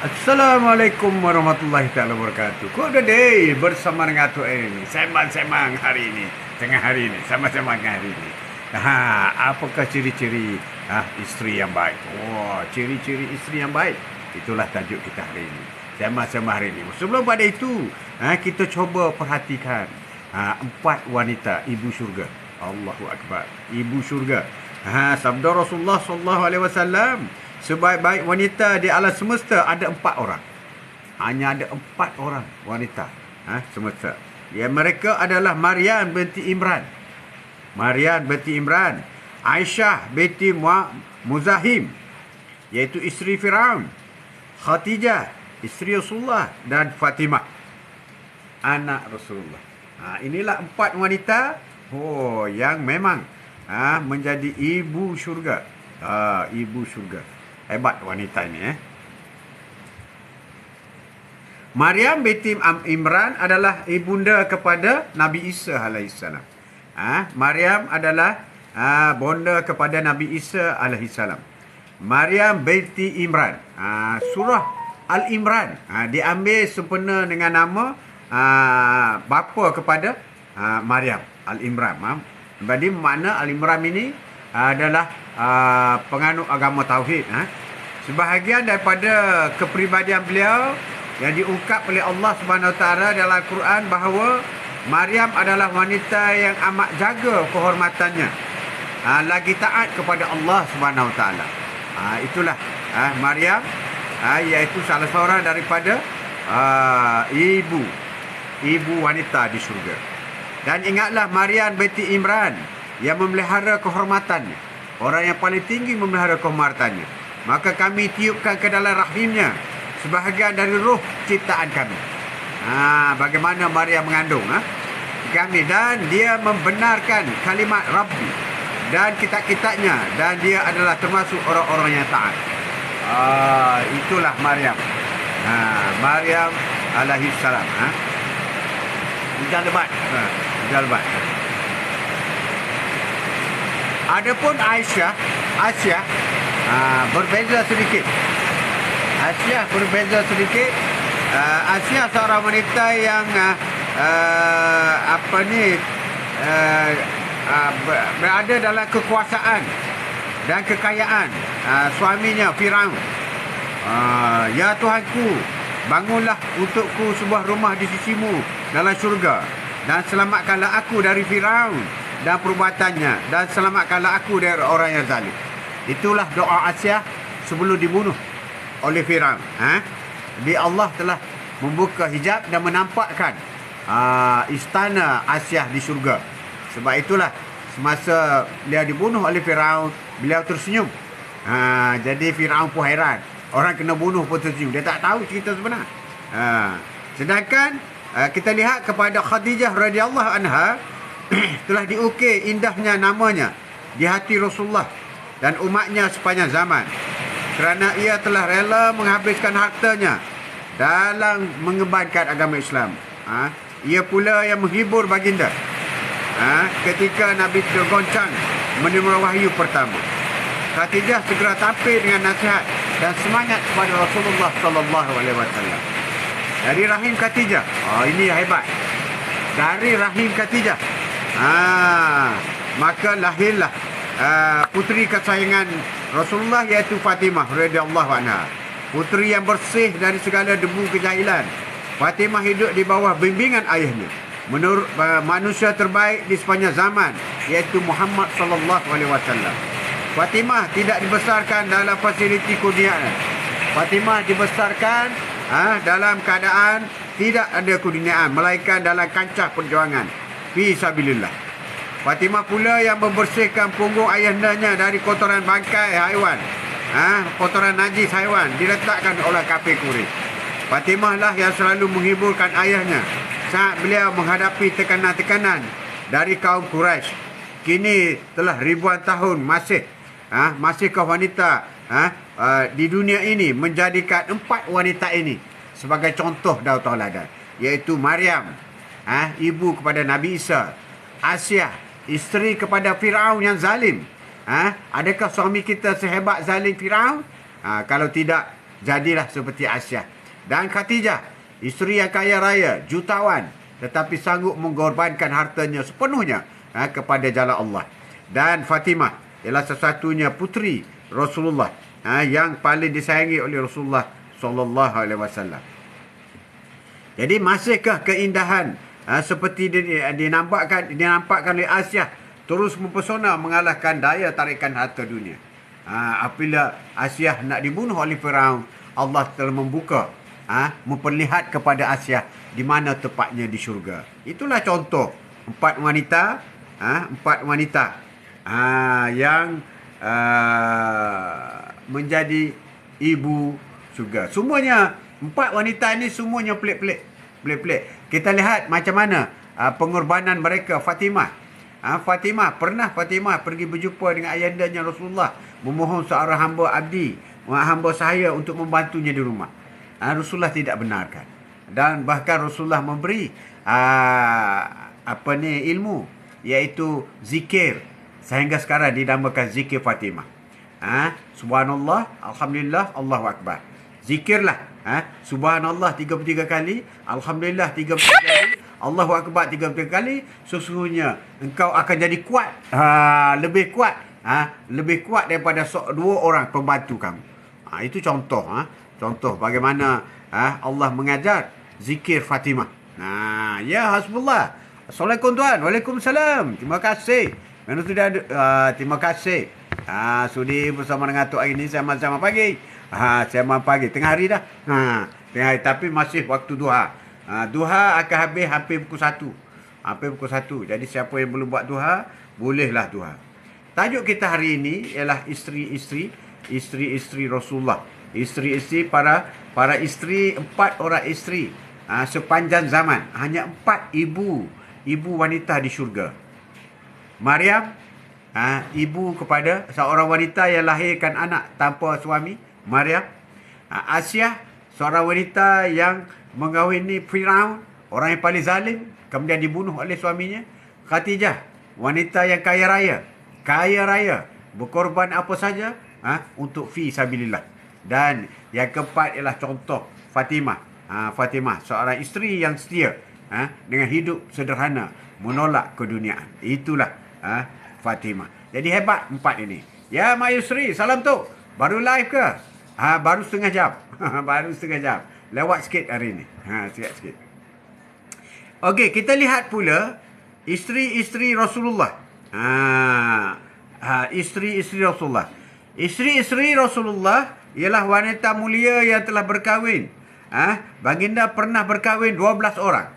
Assalamualaikum warahmatullahi taala wabarakatuh. Kau dah day bersama dengan Atuk ini. Sembang-sembang hari ini. Tengah hari ini. Sama-sama dengan hari ini. Apakah ciri-ciri isteri yang baik? Ciri-ciri isteri yang baik. Itulah tajuk kita hari ini. Sembang-sembang hari ini. Sebelum pada itu, kita cuba perhatikan 4 wanita ibu syurga. Allahu Akbar. Ibu syurga. Sabda Rasulullah sallallahu alaihi wasallam, sebaik-baik wanita di alam semesta ada 4 orang. Hanya ada 4 orang wanita semesta. Ya, mereka adalah Maryam binti Imran. Maryam binti Imran. Aisyah binti Muzahim, iaitu isteri Firaun. Khadijah, isteri Rasulullah. Dan Fatimah, anak Rasulullah. Inilah 4 wanita yang memang menjadi ibu syurga. Ibu syurga. Hebat wanita ini. Maryam binti Imran adalah ibunda kepada Nabi Isa alaihissalam. Maryam adalah bonda kepada Nabi Isa alaihissalam. Maryam binti Imran. Surah Al-Imran diambil sempena dengan nama bapa kepada Maryam. Al-Imran. Jadi makna Al-Imran ini adalah penganut agama Tauhid. Sebahagian daripada kepribadian beliau yang diungkap oleh Allah Subhanahu Wa Taala dalam Al-Quran bahawa Maryam adalah wanita yang amat jaga kehormatannya, lagi taat kepada Allah Subhanahu Wa Taala. Itulah Maryam, iaitu salah seorang daripada ibu wanita di syurga. Dan ingatlah Maryam binti Imran yang memelihara kehormatannya. Orang yang paling tinggi memelihara kehormatannya. Maka kami tiupkan ke dalam rahimnya sebahagian dari roh ciptaan kami. Bagaimana Maryam mengandung kami, dan dia membenarkan kalimat Rabbi dan kitab-kitabnya, dan dia adalah termasuk orang-orang yang taat. Itulah Maryam. Maryam alaihissalam. Hujan lebat. Adapun Aisyah berbeza sedikit. Aisyah seorang wanita yang berada dalam kekuasaan dan kekayaan suaminya Firaun. Ya Tuhanku, bangunlah untukku sebuah rumah di sisimu dalam syurga, dan selamatkanlah aku dari Firaun dan perbuatannya, dan selamatkanlah aku dari orang yang zalim. Itulah doa Aisyah sebelum dibunuh oleh Firaun. Jadi Allah telah membuka hijab dan menampakkan istana Aisyah di syurga. Sebab itulah semasa beliau dibunuh oleh Firaun, beliau tersenyum. Jadi Firaun pun heran. Orang kena bunuh pun tersenyum. Dia tak tahu cerita sebenar. Sedangkan kita lihat kepada Khadijah radhiyallahu anha, telah diukir indahnya namanya di hati Rasulullah dan umatnya sepanjang zaman, kerana ia telah rela menghabiskan hartanya dalam mengembankan agama Islam. Ia pula yang menghibur baginda ketika Nabi tergoncang menerima wahyu pertama. Khadijah segera tampil dengan nasihat dan semangat kepada Rasulullah sallallahu alaihi wasallam. Dari rahim Khadijah, ini hebat. Dari rahim Khadijah, maka lahirlah puteri kesayangan Rasulullah, iaitu Fatimah radhiyallahu anha. Puteri yang bersih dari segala debu kejahilan. Fatimah hidup di bawah bimbingan ayahnya, menurut manusia terbaik di sepanjang zaman, iaitu Muhammad sallallahu alaihi wasallam. Fatimah tidak dibesarkan dalam fasiliti kurniaan. Fatimah dibesarkan dalam keadaan tidak ada kurniaan, melainkan dalam kancah perjuangan fi sabilillah. Fatimah pula yang membersihkan punggung ayahandanya dari kotoran bangkai haiwan, kotoran najis haiwan diletakkan oleh kafir Quraisy. Fatimah lah yang selalu menghiburkan ayahnya saat beliau menghadapi tekanan-tekanan dari kaum Quraisy. Kini telah ribuan tahun masihkah wanita di dunia ini menjadikan 4 wanita ini sebagai contoh dan tauladan, iaitu Maryam, ibu kepada Nabi Isa; Aisyah, isteri kepada Firaun yang zalim. Adakah suami kita sehebat zalim Firaun? Kalau tidak, jadilah seperti Aisyah. Dan Khadijah, isteri yang kaya raya, jutawan, tetapi sanggup mengorbankan hartanya sepenuhnya kepada jalan Allah. Dan Fatimah ialah satu-satunya puteri Rasulullah yang paling disayangi oleh Rasulullah sallallahu alaihi wasallam. Jadi masihkah keindahan seperti dinampakkan oleh Aisyah terus mempesona mengalahkan daya tarikan harta dunia? Apabila Aisyah nak dibunuh oleh Firaun, Allah telah membuka, memperlihat kepada Aisyah di mana tepatnya di syurga. Itulah contoh empat wanita yang menjadi ibu syurga. Semuanya empat wanita ini semuanya pelik-pelik. Kita lihat macam mana pengorbanan mereka. Fatimah pergi berjumpa dengan ayandanya Rasulullah, memohon seorang hamba sahaya untuk membantunya di rumah. Rasulullah tidak benarkan. Dan bahkan Rasulullah memberi ilmu, iaitu zikir, sehingga sekarang dinamakan zikir Fatimah. Subhanallah, alhamdulillah, Allahu akbar. Zikirlah, subhanallah 33 kali, alhamdulillah 33 kali, Allahu akbar 33 kali, sesungguhnya engkau akan jadi kuat, lebih kuat daripada dua orang pembantu kamu. Itu contoh, contoh bagaimana Allah mengajar zikir Fatimah. Ya hasbullah. Assalamualaikum tuan. Waalaikumsalam. Terima kasih. Mana sudah terima kasih. Sudi bersama dengan Tok hari ini sama-sama pagi. Sama pagi. Tengah hari dah. Tengah hari. Tapi masih waktu duha. Duha akan habis hampir pukul 1. Hampir pukul 1. Jadi siapa yang belum buat duha, bolehlah duha. Tajuk kita hari ini ialah isteri-isteri Rasulullah. Isteri-isteri para isteri, 4 orang isteri sepanjang zaman. Hanya 4 ibu wanita di syurga. Maryam, ibu kepada seorang wanita yang lahirkan anak tanpa suami, Maryam. Aisyah, seorang wanita yang mengahwini Firaun, orang yang paling zalim, kemudian dibunuh oleh suaminya. Khadijah, wanita yang kaya raya, berkorban apa saja untuk fi sabilillah. Dan yang keempat ialah contoh Fatimah. Fatimah, seorang isteri yang setia dengan hidup sederhana, menolak keduniaan. Itulah Fatimah. Jadi hebat empat ini. Ya Mak Yusri, salam tu. Baru live ke? Baru setengah jam. Baru setengah jam. Lewat sikit hari ini. Sikit. Okey, kita lihat pula isteri-isteri Rasulullah. Isteri-isteri Rasulullah. Isteri-isteri Rasulullah ialah wanita mulia yang telah berkahwin. Baginda pernah berkahwin 12 orang.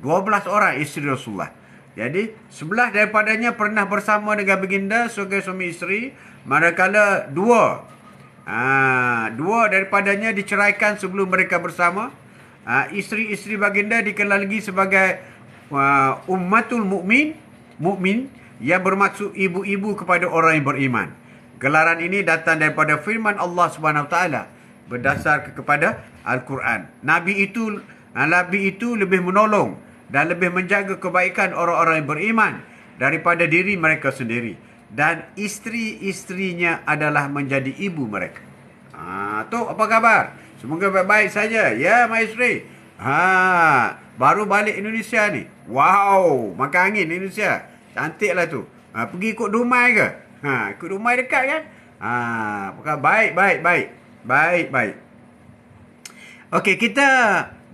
12 orang isteri Rasulullah. Jadi 11 daripadanya pernah bersama dengan baginda sebagai suami isteri, manakala 2 daripadanya diceraikan sebelum mereka bersama. Isteri-isteri baginda dikenal lagi sebagai ummatul mukmin yang bermaksud ibu-ibu kepada orang yang beriman. Gelaran ini datang daripada firman Allah Subhanahu Wa Taala berdasar kepada Al-Quran. Nabi itu lebih menolong dan lebih menjaga kebaikan orang-orang yang beriman daripada diri mereka sendiri. Dan isteri-isterinya adalah menjadi ibu mereka. Tok, apa khabar? Semoga baik-baik saja. Ya, Mak Isri. Baru balik Indonesia ni. Wow, makan angin Indonesia. Cantiklah tu. Pergi ikut Dumai ke? Ikut Dumai dekat kan? Baik. Okey, kita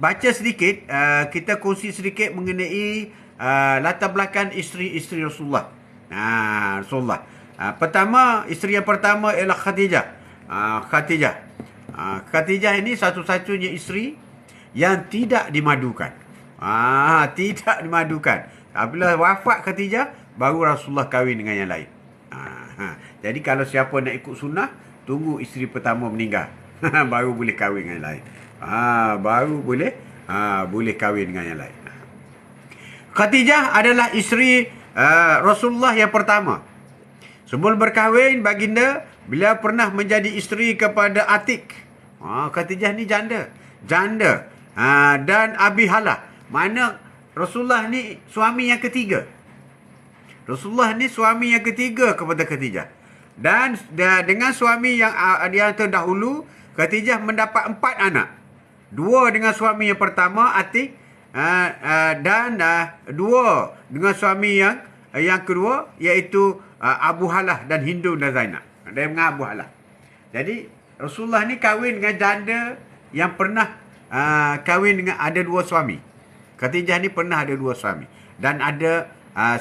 baca sedikit, kita kongsi sedikit mengenai latar belakang isteri-isteri Rasulullah. Rasulullah. Pertama, isteri yang pertama ialah Khadijah. Khadijah ini satu-satunya isteri yang tidak dimadukan. Tidak dimadukan. Apabila wafat Khadijah, baru Rasulullah kahwin dengan yang lain. Jadi kalau siapa nak ikut sunnah, tunggu isteri pertama meninggal. Baru boleh kahwin dengan yang lain. Baru boleh kahwin dengan yang lain. Khadijah adalah isteri Rasulullah yang pertama. Sebelum berkahwin, baginda, beliau pernah menjadi isteri kepada Atik. Khadijah ni janda. Dan Abi Halah. Mana Rasulullah ni suami yang ketiga. Rasulullah ni suami yang ketiga kepada Khadijah. Dan dengan suami yang terdahulu, Khadijah mendapat 4 anak. 2 dengan suami yang pertama, Atik, dan 2 dengan suami yang kedua, iaitu Abu Halah dan Hindu dan Zainab. Dia dengan Abu Halah. Jadi Rasulullah ni kahwin dengan janda yang pernah kahwin dengan ada 2 suami. Khadijah ni pernah ada 2 suami. Dan ada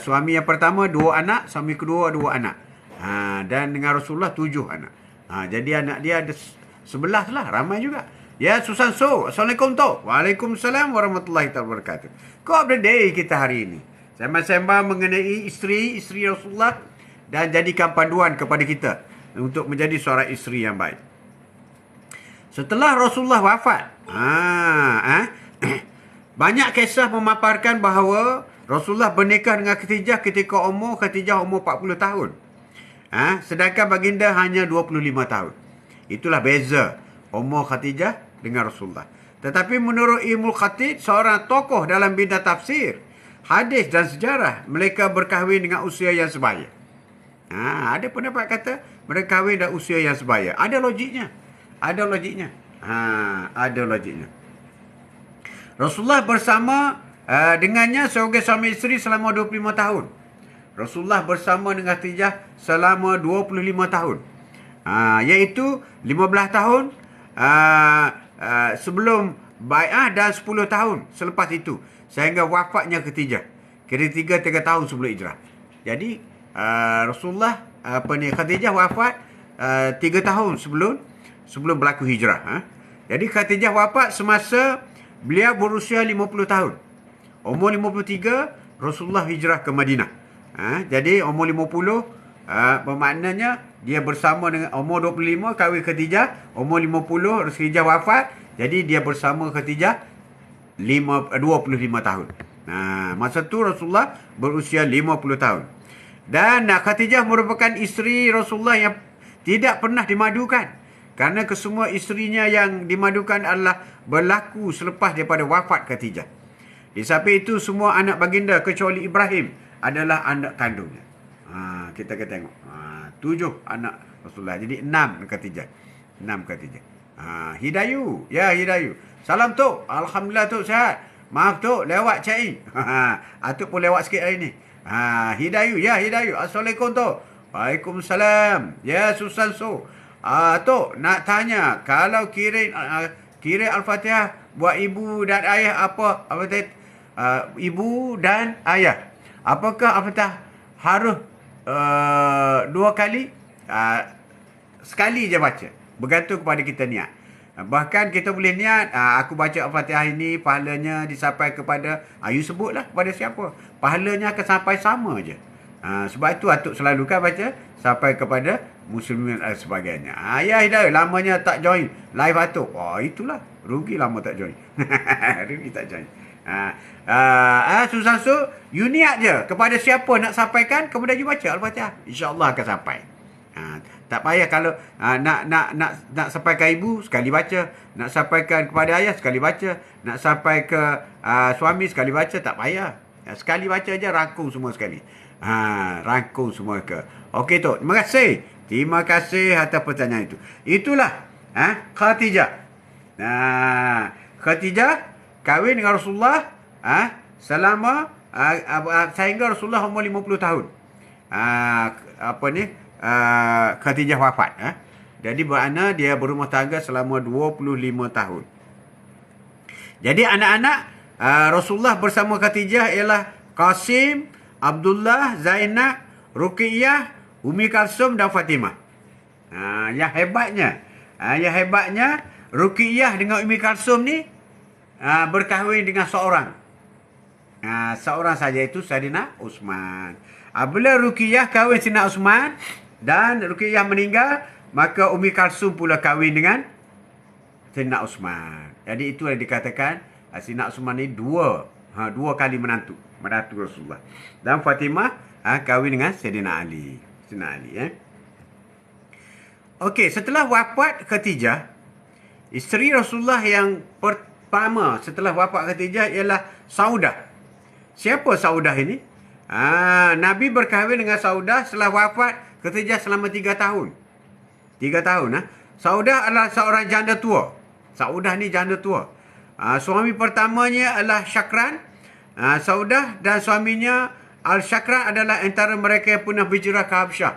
suami yang pertama 2 anak, suami kedua 2 anak. Dan dengan Rasulullah 7 anak. Jadi anak dia ada 11 lah, ramai juga. Ya, Susan So. Assalamualaikum tu. Waalaikumsalam warahmatullahi wabarakatuh. Coop the day kita hari ini. Sembang-sembang mengenai isteri Rasulullah dan jadikan panduan kepada kita untuk menjadi seorang isteri yang baik. Setelah Rasulullah wafat, banyak kisah memaparkan bahawa Rasulullah bernikah dengan Khadijah ketika Khadijah umur 40 tahun. Sedangkan baginda hanya 25 tahun. Itulah beza umur Khadijah dengan Rasulullah. Tetapi menurut Ibnu Khatib, seorang tokoh dalam bidang tafsir, hadis dan sejarah, mereka berkahwin dengan usia yang sebaya. Ada pendapat kata mereka kahwin dengan usia yang sebaya. Ada logiknya. Ada logiknya. Rasulullah bersama dengannya sebagai suami isteri selama 25 tahun. Rasulullah bersama dengan Khadijah selama 25 tahun. Iaitu 15 tahun sebelum bai'ah dan 10 tahun selepas itu sehingga wafatnya Khadijah. Kira-kira 3 tahun sebelum hijrah. Jadi Rasulullah Khadijah wafat 3 tahun sebelum berlaku hijrah. Jadi Khadijah wafat semasa beliau berusia 50 tahun. Umur 53 Rasulullah hijrah ke Madinah. Jadi umur 50 bermaknanya dia bersama dengan umur 25 kahwin Khadijah, umur 50 Khadijah wafat, jadi dia bersama Khadijah 25 tahun. Masa tu Rasulullah berusia 50 tahun. Dan Khadijah merupakan isteri Rasulullah yang tidak pernah dimadukan. Kerana kesemua isterinya yang dimadukan adalah berlaku selepas daripada wafat Khadijah. Di samping itu semua anak baginda kecuali Ibrahim adalah anak kandungnya. Kita akan tengok. 7 anak Rasulullah. Jadi 6 Khadijah. Hidayu. Ya, Hidayu. Salam Tok. Alhamdulillah Tok sihat. Maaf Tok, lewat cai. Atuk pun lewat sikit hari ni. Hidayu. Ya, Hidayu. Assalamualaikum Tok. Waalaikumsalam. Ya, Susan So. Tok, nak tanya. Kalau kirim Al-Fatihah buat ibu dan ayah apa? Ibu dan ayah. Apakah Al-Fatihah harus 2 kali? Sekali je baca. Bergantung kepada kita niat. Bahkan kita boleh niat, aku baca Al-Fatihah ini, pahalanya disampai kepada, you sebutlah kepada siapa. Pahalanya akan sampai sama je. Sebab itu Atuk selalu kan baca, sampai kepada muslimin dan sebagainya. Ya Hidayah, lamanya tak join live Atuk. Itulah. Rugi lama tak join. Rugi tak join. Susan So, you niat je kepada siapa nak sampaikan, kemudian you baca Al-Fatihah, insya-Allah akan sampai. Tak payah kalau nak sampaikan ibu sekali baca, nak sampaikan kepada ayah sekali baca, nak sampai ke suami sekali baca, tak payah. Sekali baca aja, rangkum semua sekali. Rangkum semua ke. Okey Tok, terima kasih. Terima kasih atas pertanyaan itu. Itulah Khadijah. Khadijah kahwin dengan Rasulullah selama sehingga Rasulullah umur 50 tahun. Khadijah wafat. Jadi bermakna dia berumah tangga selama 25 tahun. Jadi anak-anak Rasulullah bersama Khadijah ialah Qasim, Abdullah, Zainab, Ruqayyah, Ummi Kalsum dan Fatimah. Yang hebatnya Ruqayyah dengan Ummi Kalsum ni berkahwin dengan seorang. Seorang saja, itu Saidina Uthman. Bila Ruqayyah kahwin Saidina Uthman dan Ruqayyah meninggal, maka Ummi Kalsum pula kahwin dengan Saidina Uthman. Jadi itu yang dikatakan Saidina Uthman ni dua kali menantu Rasulullah. Dan Fatimah kahwin dengan Saidina Ali. Okey, setelah wafat Khadijah, isteri Rasulullah yang pertama setelah wafat Khadijah ialah Saudah. Siapa Saudah ini? Nabi berkahwin dengan Saudah setelah wafat Khadijah selama 3 tahun. 3 tahun. Saudah adalah seorang janda tua. Saudah ni janda tua. Suami pertamanya adalah Syakran. Saudah dan suaminya Al-Syakran adalah antara mereka yang pernah berhijrah ke Habsyah.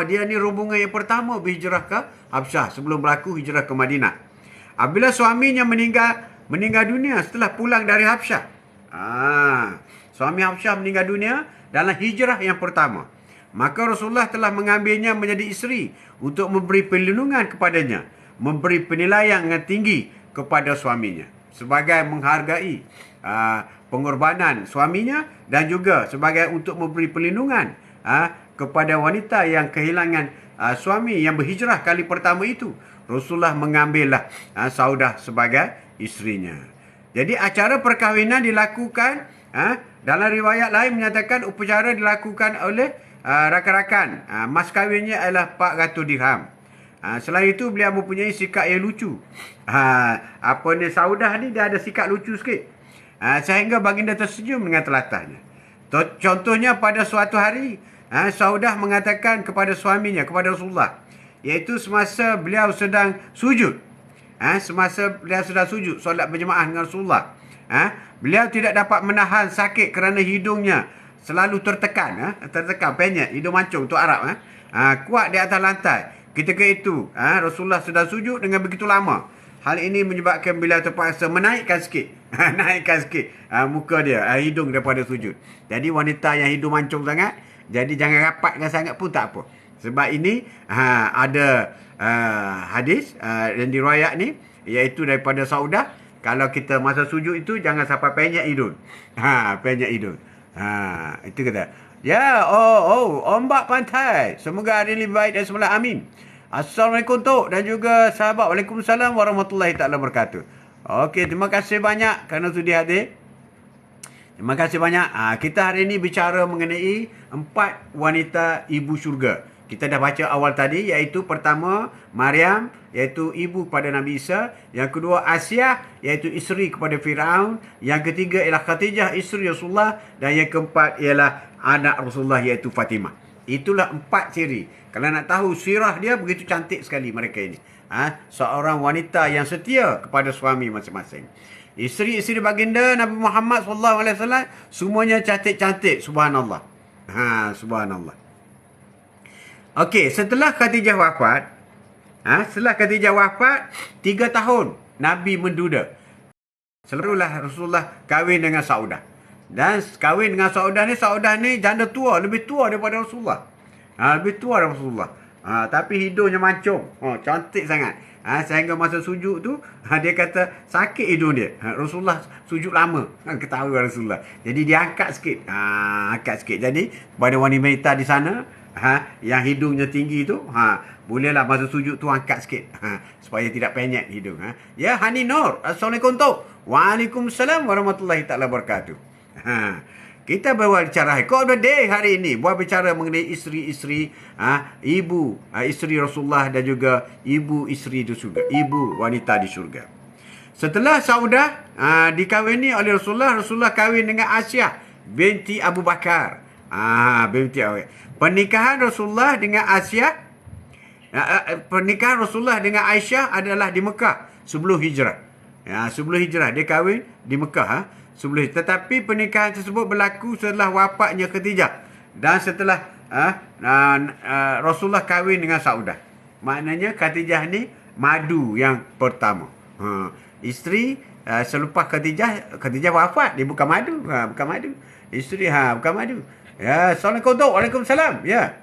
Dia ni rombongan yang pertama berhijrah ke Habsyah sebelum berlaku hijrah ke Madinah. Apabila suaminya meninggal dunia setelah pulang dari Habsyah. Suami Habsyah meninggal dunia dalam hijrah yang pertama. Maka Rasulullah telah mengambilnya menjadi isteri untuk memberi perlindungan kepadanya, memberi penilaian yang tinggi kepada suaminya sebagai menghargai pengorbanan suaminya dan juga sebagai untuk memberi perlindungan kepada wanita yang kehilangan suami yang berhijrah kali pertama itu. Rasulullah mengambillah Saudah sebagai isterinya. Jadi acara perkahwinan dilakukan, dalam riwayat lain menyatakan upacara dilakukan oleh rakan-rakan. Mas kahwinnya adalah 400 dirham. Selain itu beliau mempunyai sikap yang lucu. Saudah ni dia ada sikap lucu sikit. Sehingga baginda tersenyum dengan telatahnya. Contohnya pada suatu hari, Saudah mengatakan kepada suaminya, kepada Rasulullah, iaitu semasa beliau sedang sujud. Semasa beliau sedang sujud, solat berjemaah dengan Rasulullah. Beliau tidak dapat menahan sakit kerana hidungnya selalu tertekan, penyek, hidung mancung untuk Arab. Kuat di atas lantai. Ketika itu, Rasulullah sedang sujud dengan begitu lama. Hal ini menyebabkan beliau terpaksa menaikkan sikit. Muka dia, hidung daripada sujud. Jadi wanita yang hidung mancung sangat, jadi jangan rapatkan sangat pun tak apa. Sebab ini ada hadis dan diriwayat ni, iaitu daripada Saudah. Kalau kita masa sujud itu, jangan sampai penyek hidung. Penyek hidung. Itu kata. Ya, ombak pantai. Semoga hari ini baik dan semula. Amin. Assalamualaikum Tok dan juga sahabat. Waalaikumsalam warahmatullahi taala wabarakatuh. Okey, terima kasih banyak kerana sudi hadir. Terima kasih banyak. Kita hari ini bicara mengenai 4 wanita ibu syurga. Kita dah baca awal tadi, iaitu pertama Maryam, iaitu ibu kepada Nabi Isa. Yang kedua Asyah, iaitu isteri kepada Firaun. Yang ketiga ialah Khadijah, isteri Rasulullah. Dan yang keempat ialah anak Rasulullah, iaitu Fatimah. Itulah 4 ciri. Kalau nak tahu sirah dia, begitu cantik sekali mereka ini. Seorang wanita yang setia kepada suami masing-masing. Isteri-isteri baginda Nabi Muhammad SAW semuanya cantik-cantik. Subhanallah. Subhanallah. Okey, setelah Khadijah wafat, 3 tahun Nabi menduda. Selalulah Rasulullah kahwin dengan Saudah. Dan kahwin dengan Saudah ni janda tua, lebih tua daripada Rasulullah. Lebih tua daripada Rasulullah. Tapi hidungnya mancung. Cantik sangat. Sehingga masa sujud tu, dia kata sakit hidung dia. Rasulullah sujud lama. Ketawa Rasulullah. Jadi dia angkat sikit. Angkat sikit. Jadi pada wanita di sana, yang hidungnya tinggi tu, bolehlah masa sujud tu angkat sikit. Supaya tidak penyek hidung. Ya, Hani Nur. Assalamualaikum Tok. Waalaikumsalam warahmatullahi taala wabarakatuh. Kita berbicara Quran of the Day hari ini, buat bicara mengenai isteri-isteri, ibu isteri Rasulullah dan juga ibu isteri di syurga, ibu wanita di syurga. Setelah Saudah dikahwini oleh Rasulullah, Rasulullah kahwin dengan Asyah binti Abu Bakar. Pernikahan Rasulullah dengan Asyah, pernikahan Rasulullah dengan Aisyah adalah di Mekah sebelum hijrah. Sebelum hijrah dia kahwin di Mekah. Tetapi pernikahan tersebut berlaku setelah wafatnya Khadijah dan setelah Rasulullah kahwin dengan Saudah. Maknanya Khadijah ni madu yang pertama. Isteri selepas Khadijah wafat, dia bukan madu. Bukan madu. Isteri bukan madu. Ya, Assalamualaikum Tok. Waalaikumsalam. Ya.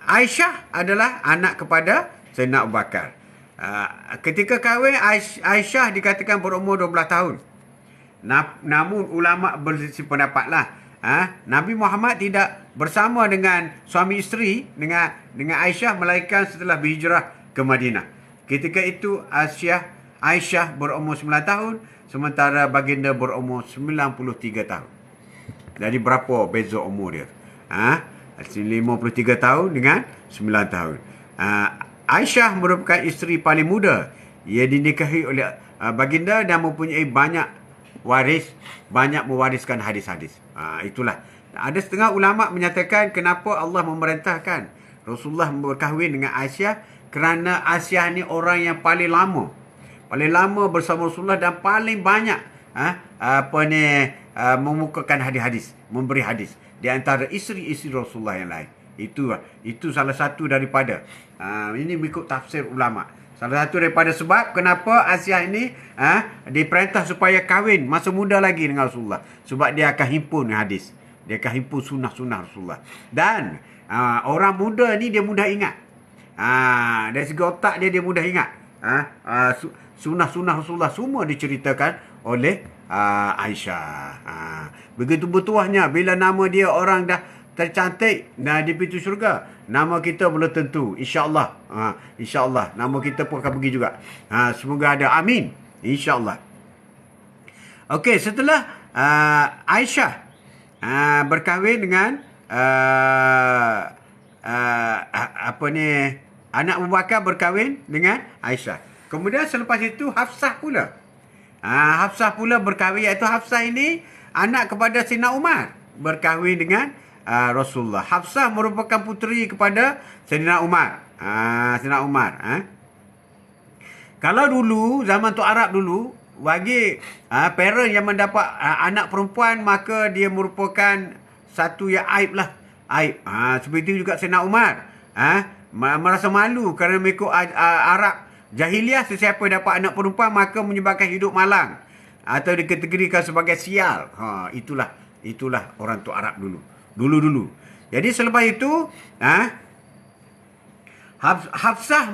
Aisyah adalah anak kepada Sayyidina Abu Bakar. Ketika kahwin, Aisyah dikatakan berumur 12 tahun. Namun ulama berselisih pendapatlah. Nabi Muhammad tidak bersama dengan suami isteri dengan Aisyah melainkan setelah berhijrah ke Madinah. Ketika itu Aisyah berumur 9 tahun sementara baginda berumur 93 tahun. Jadi berapa beza umur dia? 53 tahun dengan 9 tahun. Aisyah merupakan isteri paling muda. Ia dinikahi oleh baginda dan mempunyai banyak waris, banyak mewariskan hadis-hadis. Itulah Ada setengah ulama menyatakan kenapa Allah memerintahkan Rasulullah berkahwin dengan Aisyah, kerana Aisyah ni orang yang paling lama bersama Rasulullah dan paling banyak memukakan hadis-hadis, memberi hadis di antara isteri-isteri Rasulullah yang lain. Itu salah satu daripada ini mengikut tafsir ulama. Salah satu daripada sebab kenapa Aisyah ini diperintah supaya kahwin masa muda lagi dengan Rasulullah, sebab dia akan himpun hadis, dia akan himpun sunnah-sunnah Rasulullah. Dan orang muda ni dia mudah ingat. Dari segi otak dia mudah ingat. Sunnah-sunnah Rasulullah semua diceritakan oleh Aisyah. Begitu bertuahnya bila nama dia orang dah tercantik di pintu syurga, nama kita belum tentu, insya-Allah. Insya-Allah nama kita pun akan pergi juga. Semoga ada, amin, insya-Allah. Okey, setelah Aisyah berkahwin dengan anak Abu Bakar berkahwin dengan Aisyah. Kemudian selepas itu Hafsah pula. Hafsah pula berkahwin, iaitu Hafsah ini anak kepada Sayyidina Umar, berkahwin dengan Rasulullah. Hafsah merupakan puteri kepada Sayyidina Umar. Sayyidina Umar. Kalau dulu, zaman Tok Arab dulu, bagi parent yang mendapat anak perempuan, maka dia merupakan satu yang aib lah. Aib. Seperti itu juga Sayyidina Umar. Merasa malu kerana mengikut Arab jahiliah, sesiapa dapat anak perempuan maka menyebabkan hidup malang atau dikategorikan sebagai sial. Itulah orang Tok Arab dulu. Jadi selepas itu Hafsah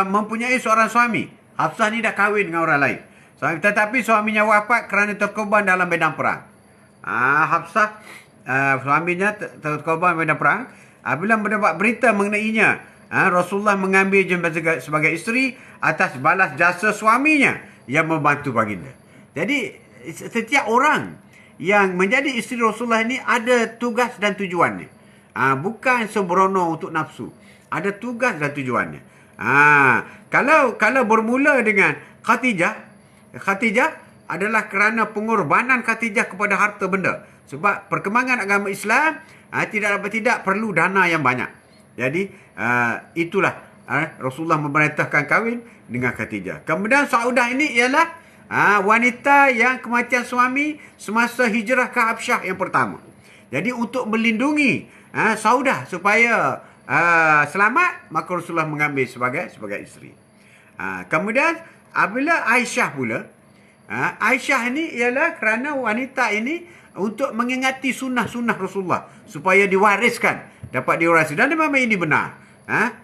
mempunyai seorang suami. Hafsah ni dah kahwin dengan orang lain. Tetapi suaminya wafat kerana terkorban dalam medan perang. Hafsah suaminya terkorban medan perang. Bila mendapat berita mengenainya, Rasulullah mengambil dia sebagai isteri atas balas jasa suaminya yang membantu baginda. Jadi setiap orang yang menjadi isteri Rasulullah ini ada tugas dan tujuannya. Bukan sembrono untuk nafsu. Ada tugas dan tujuannya. Kalau bermula dengan Khadijah adalah kerana pengorbanan Khadijah kepada harta benda. Sebab perkembangan agama Islam tidak perlu dana yang banyak. Jadi itulah Rasulullah memerintahkan kahwin dengan Khadijah. Kemudian Saudah ini ialah wanita yang kematian suami semasa hijrah ke Habsyah yang pertama. Jadi untuk melindungi Saudah supaya selamat, maka Rasulullah mengambil sebagai isteri. Kemudian apabila Aisyah pula, Aisyah ini ialah kerana wanita ini untuk mengingati sunnah-sunnah Rasulullah supaya diwariskan, dapat diwariskan. Dan memang ini benar.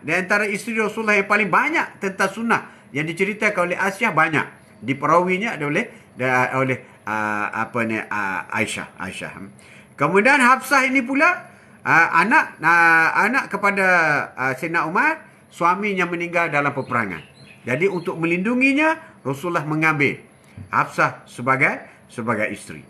Di antara isteri Rasulullah yang paling banyak tentang sunnah yang diceritakan oleh Aisyah banyak. Diperawinya oleh Aisyah. Kemudian Hafsah ini pula anak kepada Sayyidina Umar, suaminya meninggal dalam peperangan. Jadi untuk melindunginya, Rasulullah mengambil Hafsah sebagai isteri.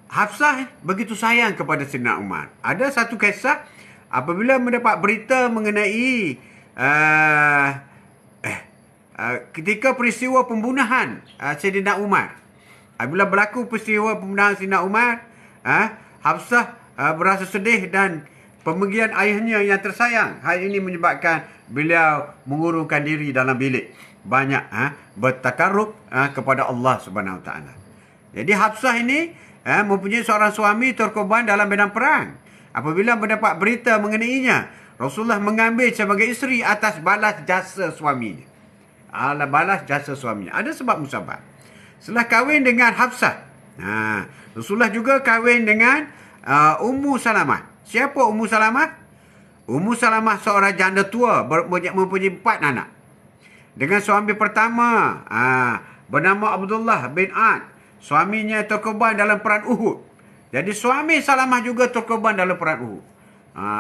Hafsah begitu sayang kepada Sayyidina Umar. Ada satu kisah apabila mendapat berita mengenai ketika peristiwa pembunuhan Sayyidina Umar. Apabila berlaku peristiwa pembunuhan Sayyidina Umar, Hafsah berasa sedih dan pemergian ayahnya yang tersayang. Hal ini menyebabkan beliau mengurungkan diri dalam bilik. Banyak bertakarrub kepada Allah Subhanahu Wa Taala. Jadi Hafsah ini mempunyai seorang suami terkorban dalam medan perang. Apabila mendapat berita mengenainya, Rasulullah mengambil sebagai isteri atas balas jasa suaminya. Balas jasa suaminya. Ada sebab musabab. Setelah kahwin dengan Hafsah, Rasulullah juga kahwin dengan Ummu Salamah. Siapa Ummu Salamah? Ummu Salamah seorang janda tua mempunyai 4 anak. Dengan suami pertama bernama Abdullah bin Ad. Suaminya terkorban dalam perang Uhud. Jadi suami Salamah juga terkorban dalam perang Uhud.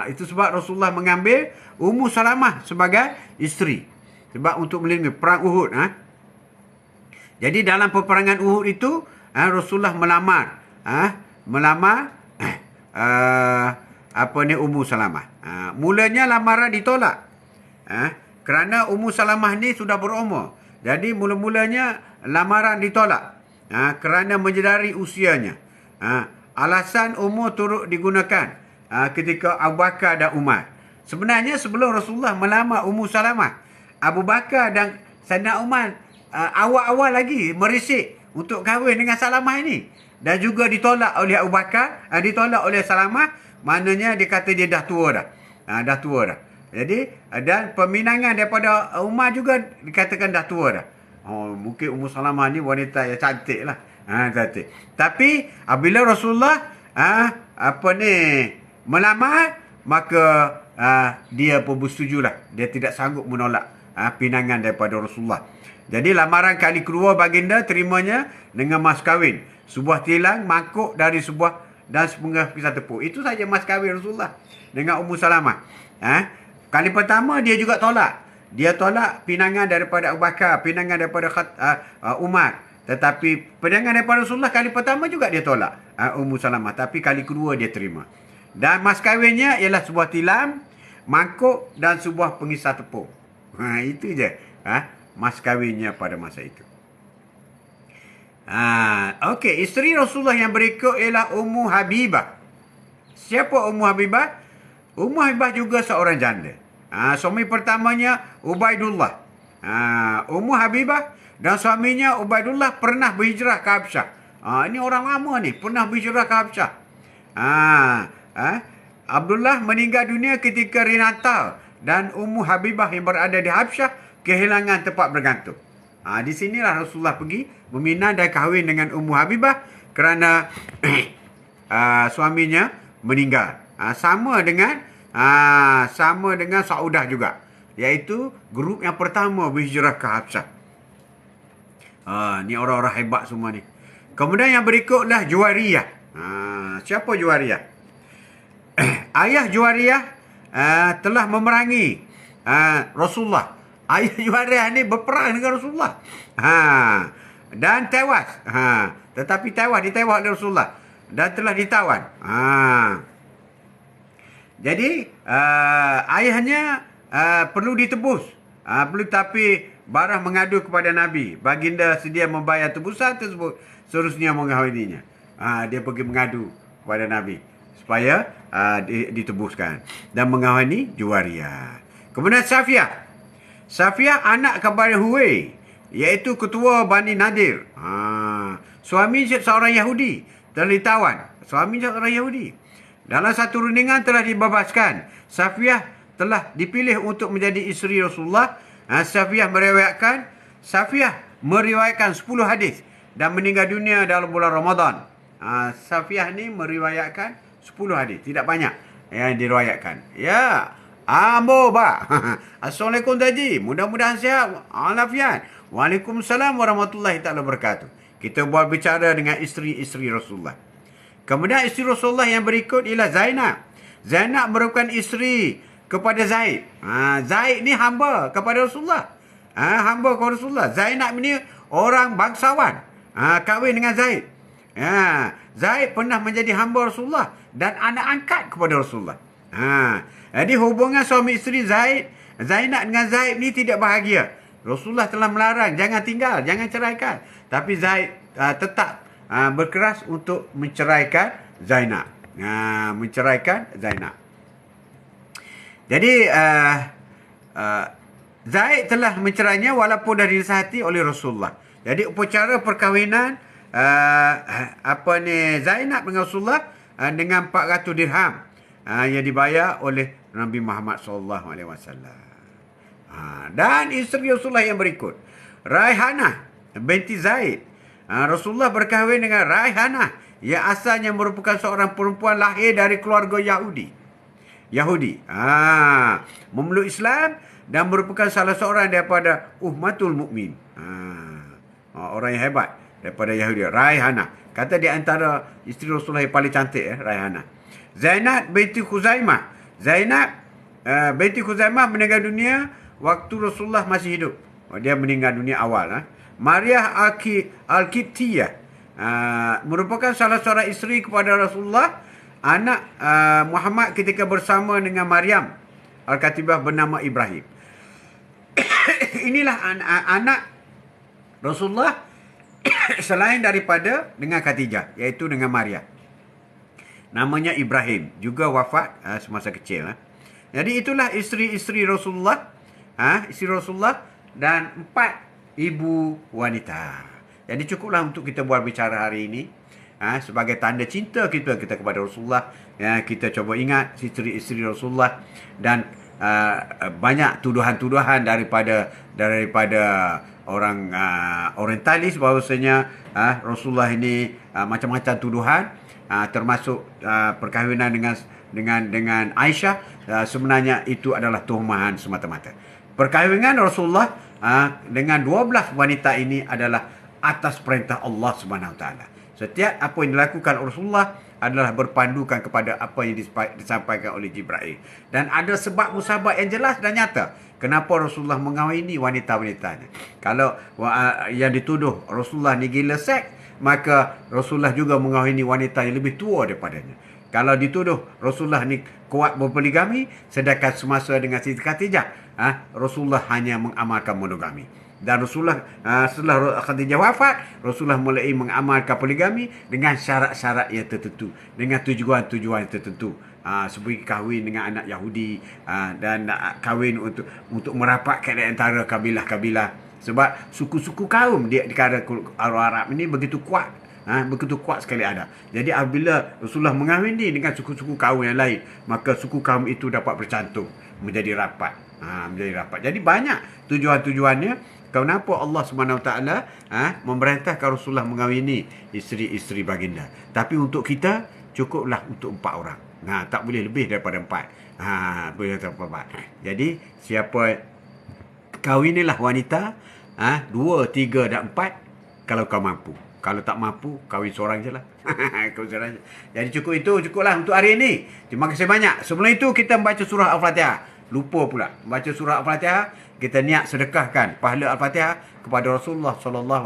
Itu sebab Rasulullah mengambil Ummu Salamah sebagai isteri. Sebab untuk melindungi perang Uhud. Jadi dalam peperangan Uhud itu Rasulullah melamar Ummu Salamah. Mulanya lamaran ditolak. Kerana Ummu Salamah ni sudah berumur. Jadi mula-mulanya lamaran ditolak. kerana menyedari usianya. Alasan umur turut digunakan ketika Abu Bakar dan Umar. Sebenarnya sebelum Rasulullah melamar Ummu Salamah, Abu Bakar dan Sayyidina Umar awal-awal lagi merisik untuk kahwin dengan Salamah ini. Dan juga ditolak oleh Abu Bakar, ditolak oleh Salamah, maknanya dia kata dia dah tua dah. Dah tua dah. Jadi, dan peminangan daripada Umar juga dikatakan dah tua dah. Mungkin Ummu Salamah ni wanita yang cantik lah. Cantik. Tapi, apabila Rasulullah melamar, maka dia pun bersetujulah. Dia tidak sanggup menolak pinangan daripada Rasulullah. Jadi lamaran kali kedua baginda terimanya dengan mas kahwin. Sebuah tilang, mangkuk dari sebuah dan sepengah pisau tepuk. Itu saja mas kahwin Rasulullah dengan Ummu Salamah. Kali pertama dia juga tolak. Dia tolak pinangan daripada Abu Bakar, pinangan daripada Umar. Tetapi pinangan daripada Rasulullah kali pertama juga dia tolak Ummu Salamah. Tapi kali kedua dia terima. Dan mas kahwinnya ialah sebuah tilam, mangkuk dan sebuah pengisar tepung. Itu je mas kahwinnya pada masa itu. Okey, isteri Rasulullah yang berikut ialah Ummu Habibah. Siapa Ummu Habibah? Ummu Habibah juga seorang janda. Suami pertamanya Ubaidullah. Ummu Habibah dan suaminya Ubaidullah pernah berhijrah ke Habsyah. Ini orang lama ni, pernah berhijrah ke Habsyah. Abdullah meninggal dunia ketika Rinatal dan Ummu Habibah yang berada di Habsyah kehilangan tempat bergantung. Di sinilah Rasulullah pergi meminang dan kahwin dengan Ummu Habibah kerana suaminya meninggal. Sama dengan Saudah juga, iaitu grup yang pertama berhijrah ke Habsyah. Ni orang-orang hebat semua ni. Kemudian yang berikutlah Juwariyah. Siapa Juwariyah? Ayah Juwariyah telah memerangi Rasulullah. Ayah Juwariyah ni berperang dengan Rasulullah. Dan tewas. Tetapi ditewas oleh Rasulullah. Dan telah ditawan. Jadi, ayahnya perlu ditebus. Tapi Barah mengadu kepada Nabi. Baginda sedia membayar tebusan tersebut. Seterusnya mengahwininya. Dia pergi mengadu kepada Nabi. Supaya ditebuskan. Dan mengahwini Juwariyah. Kemudian Safiyah. Safiyah anak kepada Huwai. Iaitu ketua Bani Nadir. Suami seorang Yahudi. Telah ditawan. Suami seorang Yahudi. Dalam satu rundingan telah dibebaskan. Safiyah telah dipilih untuk menjadi isteri Rasulullah. Safiyah meriwayatkan 10 hadis dan meninggal dunia dalam bulan Ramadan. Safiyah ni meriwayatkan 10 hadis. Tidak banyak yang diriwayatkan. Ya. Ambo ba. Assalamualaikum Taji. Mudah-mudahan sihat. Alafiat. Waalaikumsalam warahmatullahi taala wabarakatuh. Kita buat bicara dengan isteri-isteri Rasulullah. Kemudian isteri Rasulullah yang berikut ialah Zainab. Zainab merupakan isteri kepada Zaid. Zaid ni hamba kepada Rasulullah. Hamba kepada Rasulullah. Zainab ni orang bangsawan. Kahwin dengan Zaid. Zaid pernah menjadi hamba Rasulullah dan anak angkat kepada Rasulullah. Jadi hubungan suami isteri Zainab dengan Zaid ni tidak bahagia. Rasulullah telah melarang, jangan tinggal, jangan ceraikan. Tapi Zaid tetap berkeras untuk menceraikan Zainab. Jadi Zaid telah mencerainya walaupun dah dinasihati oleh Rasulullah. Jadi upacara perkahwinan Zainab dengan Rasulullah dengan 400 dirham yang dibayar oleh Nabi Muhammad SAW. Dan isteri Rasulullah yang berikut, Raihanah binti Zaid. Rasulullah berkahwin dengan Raihanah yang asalnya merupakan seorang perempuan lahir dari keluarga Yahudi. Memeluk Islam dan merupakan salah seorang daripada Ummatul Mukmin. Orang yang hebat daripada Yahudi. Raihanah. Kata di antara isteri Rasulullah yang paling cantik, Raihanah. Zainab binti Khuzaimah. Zainab binti Khuzaimah meninggal dunia waktu Rasulullah masih hidup. Dia meninggal dunia awal. Maria Al-Qibtiyah merupakan salah seorang isteri kepada Rasulullah, anak Muhammad ketika bersama dengan Maryam Al-Katibah bernama Ibrahim. Inilah anak Rasulullah selain daripada dengan Khadijah, iaitu dengan Maria. Namanya Ibrahim, juga wafat semasa kecil. Jadi itulah isteri-isteri Rasulullah, isteri Rasulullah dan 4 ibu wanita. Jadi cukuplah untuk kita buat bicara hari ini. Sebagai tanda cinta kita kepada Rasulullah. Kita cuba ingat isteri-isteri Rasulullah dan banyak tuduhan-tuduhan daripada orang orientalis bahawasanya Rasulullah ini macam-macam tuduhan, termasuk perkahwinan dengan Aisyah. Sebenarnya itu adalah tuhuman semata-mata. Perkahwinan Rasulullah dengan 12 wanita ini adalah atas perintah Allah Subhanahu Wa Taala. Setiap apa yang dilakukan Rasulullah adalah berpandukan kepada apa yang disampaikan oleh Jibril. Dan ada sebab musabab yang jelas dan nyata kenapa Rasulullah mengawini wanita-wanitanya. Kalau yang dituduh Rasulullah ni gila seks, maka Rasulullah juga mengawini wanita yang lebih tua daripadanya. Kalau dituduh Rasulullah ni kuat berpoligami, sedangkan semasa dengan Siti Khadijah, Rasulullah hanya mengamalkan monogami. Dan Rasulullah setelah Khadijah wafat, Rasulullah mulai mengamalkan poligami dengan syarat-syarat yang tertentu, dengan tujuan-tujuan yang tertentu. Seperti kahwin dengan anak Yahudi, dan kahwin untuk merapatkan di antara kabilah-kabilah. Sebab suku-suku kaum di negara Arab ini begitu kuat, begitu kuat sekali ada. Jadi apabila Rasulullah mengahwini dengan suku-suku kaum yang lain, maka suku kaum itu dapat bercantum menjadi rapat. Jadi banyak tujuan-tujuannya. Kenapa Allah SWT memerintahkan Rasulullah mengahwini isteri-isteri baginda. Tapi untuk kita cukuplah untuk 4 orang. Tak boleh lebih daripada 4. Boleh daripada 4. Jadi siapa kahwinilah wanita 2, 3 dan 4 kalau kau mampu. Kalau tak mampu, kahwin seorang je lah. Jadi cukuplah untuk hari ini. Terima kasih banyak. Sebelum itu kita membaca surah Al-Fatihah. Lupa pula baca surah Al-Fatihah. Kita niat sedekahkan pahala Al-Fatihah kepada Rasulullah SAW.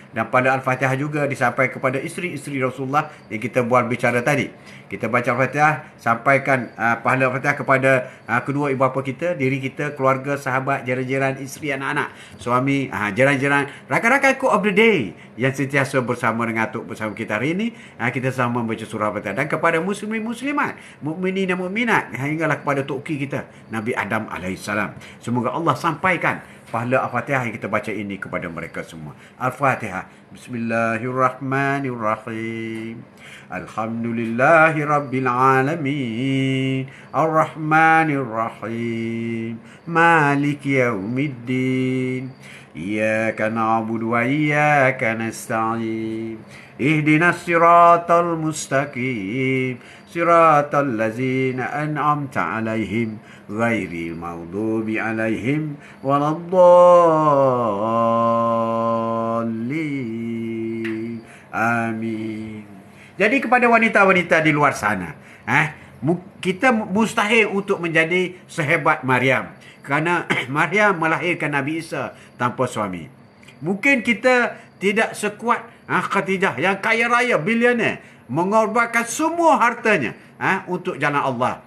Dan pada Al-Fatihah juga disampaikan kepada isteri-isteri Rasulullah yang kita buat bicara tadi. Kita baca Al-Fatihah, sampaikan pahala Al-Fatihah kepada kedua ibu bapa kita, diri kita, keluarga, sahabat, jiran-jiran, isteri, anak-anak, suami, jiran-jiran, rakan-rakan Quote of the Day yang sentiasa bersama dengan Atuk bersama kita hari ini. Kita sama membaca surah Al-Fatihah. Dan kepada muslimin muslimat, mukminin dan mukminat, hinggalah kepada Tok kita Nabi Adam AS. Semoga Allah sampaikan pahala Al-Fatihah yang kita baca ini kepada mereka semua. Al-Fatihah. Bismillahirrahmanirrahim. Alhamdulillahi Rabbil Alamin. Ar-Rahmanirrahim. Maliki Yawmiddin. Iyaka na'budu wa iyaka nasta'in. Ihdinas siratal mustaqim. Siratal ladzina an'amta alaihim. Ghairil maghdubi alaihim waladdallin. Amin. Jadi kepada wanita-wanita di luar sana, kita mustahil untuk menjadi sehebat Maryam, kerana Maryam melahirkan Nabi Isa tanpa suami. Mungkin kita tidak sekuat Khadijah yang kaya raya, bilioner, mengorbankan semua hartanya untuk jalan Allah.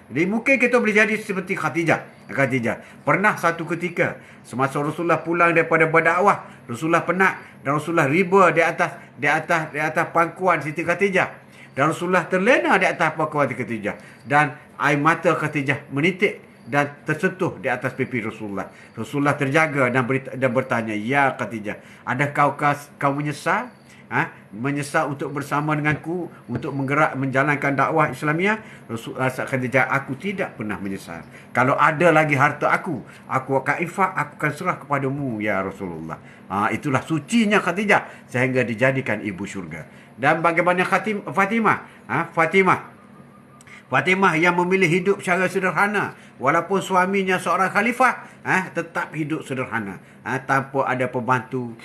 Jadi mungkin kita boleh jadi seperti Khadijah. Pernah satu ketika semasa Rasulullah pulang daripada berdakwah, Rasulullah penat dan Rasulullah riba di atas pangkuan Siti Khadijah. Dan Rasulullah terlena di atas pangkuan Siti Khadijah, dan air mata Khadijah menitik dan tersentuh di atas pipi Rasulullah. Rasulullah terjaga dan bertanya, "Ya Khadijah, adakah kau menyesal? Menyesal untuk bersama denganku untuk menjalankan dakwah Islamiah?" Rasulullah Khadijah, "Aku tidak pernah menyesal. Kalau ada lagi harta aku akan infak, aku akan serah kepadamu ya Rasulullah." Itulah sucinya Khadijah sehingga dijadikan ibu syurga. Dan bagaimana Fatimah yang memilih hidup secara sederhana, walaupun suaminya seorang khalifah, tetap hidup sederhana, tanpa ada pembantu,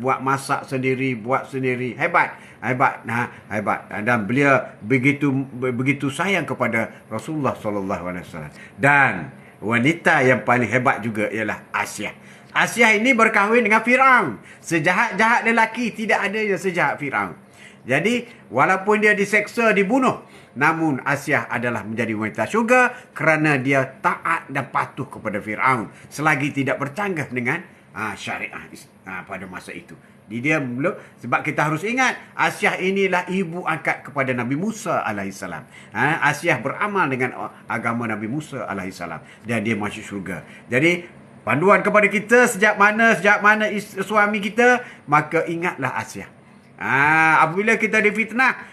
buat masak sendiri, buat sendiri. Hebat. Dan beliau begitu sayang kepada Rasulullah SAW. Dan wanita yang paling hebat juga ialah Asyah. Asyah ini berkahwin dengan Firaun. Sejahat-jahat lelaki tidak ada yang sejahat Firaun. Jadi walaupun dia diseksa, dibunuh, namun Asyah adalah menjadi wanita syurga kerana dia taat dan patuh kepada Firaun selagi tidak bercanggah dengan syariah pada masa itu. Dia belum, sebab kita harus ingat Asiah inilah ibu angkat kepada Nabi Musa alaihissalam. Asiah beramal dengan agama Nabi Musa alaihissalam dan dia masuk syurga. Jadi panduan kepada kita sejak mana suami kita, maka ingatlah Asiah. Apabila kita difitnah,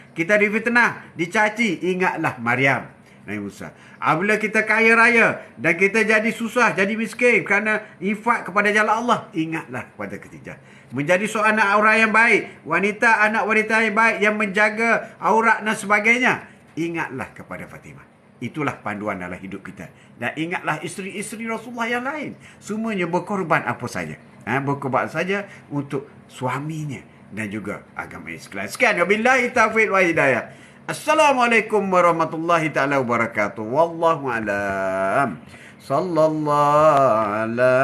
dicaci, ingatlah Maryam Nabi Musa. Apabila kita kaya raya dan kita jadi susah, jadi miskin kerana infak kepada jalan Allah, ingatlah kepada Khadijah. Menjadi seorang orang yang baik, anak wanita yang baik yang menjaga aurat dan sebagainya, ingatlah kepada Fatimah. Itulah panduan dalam hidup kita. Dan ingatlah isteri-isteri Rasulullah yang lain. Semuanya berkorban apa saja. Berkorban saja untuk suaminya dan juga agama Islam. Sekian. Wabillahi taufiq wa hidayah. Assalamualaikum warahmatullahi taala wabarakatuh. Wallahu a'lam. Sallallahu ala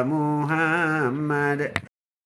Muhammad.